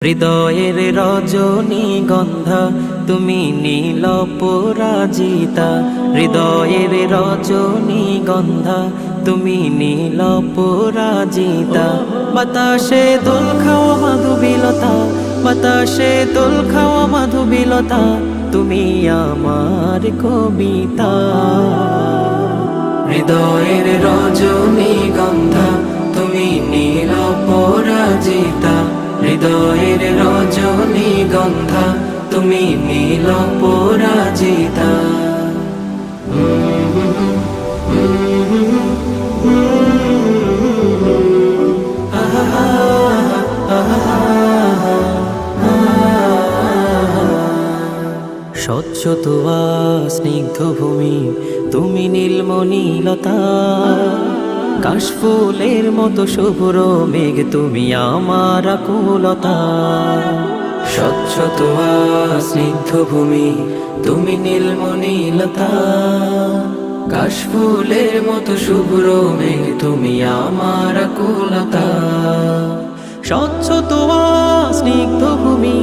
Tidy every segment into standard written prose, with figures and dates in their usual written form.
হৃদয়ের রজনীগন্ধা তুমি নীল পরাজিতা, হৃদয়ের রজনীগন্ধা তুমি নীল পরাজিতা। বাতাসে দোল খাওয়া মাধুবিলতা, বাতাসে দোল খাওয়া মাধুবিলতা, তুমি আমার কবিতা। হৃদয়ের রজনীগন্ধা তুমি নীল পরাজিতা, হৃদয়ের রজনীগন্ধা তুমি নীল পরাজিতা। স্বচ্ছ তুয়া স্নিগ্ধ ভূমি তুমি নীলমণিলতা, কাশফুলের মতো শুভ্র মেঘ তুমি আমার আকুলতা। স্বচ্ছ তুয়া স্নিগ্ধ ভূমি তুমি নীলমণিলতা, কাশফুলের মতো শুভ্র মেঘ তুমি আমার আকুলতা। স্বচ্ছ তুয়া স্নিগ্ধ ভূমি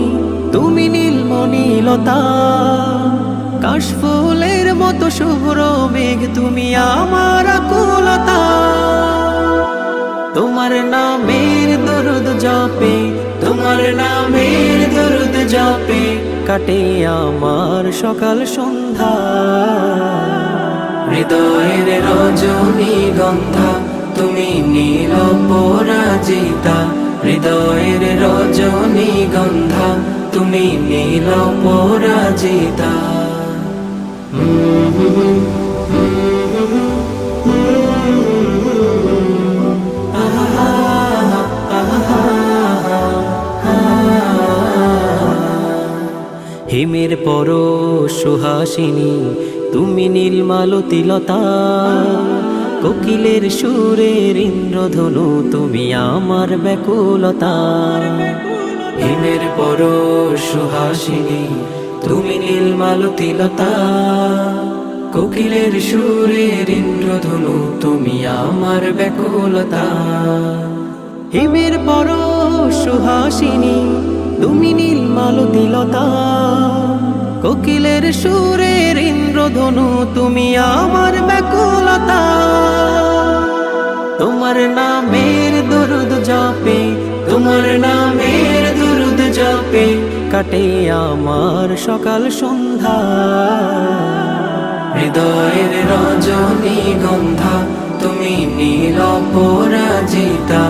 তুমি নীলমণিলতা, কাশফুলের মতো শুভ্র মেঘ তুমি আমার আকুলতা। তোমার নামের দরুদ জপে, তোমার নামের দরুদ জপে কাটে আমার সকাল সন্ধ্যা। হৃদয়ের রজনীগন্ধা তুমি নীল পরাজিতা, হৃদয়ের রজনীগন্ধা তুমি নীল পরাজিতা। হিমের পর সুহাসিনী তুমি নীলমালতিলতা, কোকিলের সুরের ইন্দ্রধনু তুমি আমার ব্যাকুলতা। হিমের পর সুহাসিনী তুমি নীলমালতিলতা, কোকিলের সুরের ইন্দ্রধনু তুমি আমার ব্যাকুলতা। হিমের পর সুহাসিনী তুমি নীলমালতিলতা, কোকিলের সুরের ইন্দ্রধনু তুমি আমার ব্যাকুলতা। তোমার নামের দরুদ জপে, তোমার নামের দরুদ জপে কাটে আমার সকাল সন্ধ্যা। হৃদয়ের রজনীগন্ধা তুমি নীল পরাজিতা,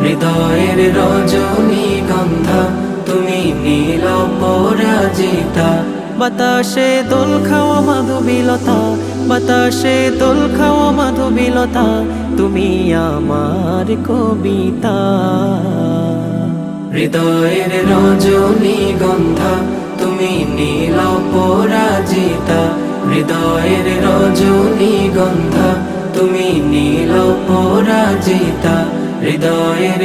হৃদয়ের রজনীগন্ধা তুমি নীল পরাজিতা। বাতাসে দোল খাওয়া মাধুবিলতা, বাতাসে দোল খাওয়া মাধুবিলতা, তুমি আমার কবিতা। হৃদয়ের রজনীগন্ধা তুমি নীল পরাজিতা, হৃদয়ের রজনীগন্ধা তুমি নীল পরাজিতা, হৃদয়ের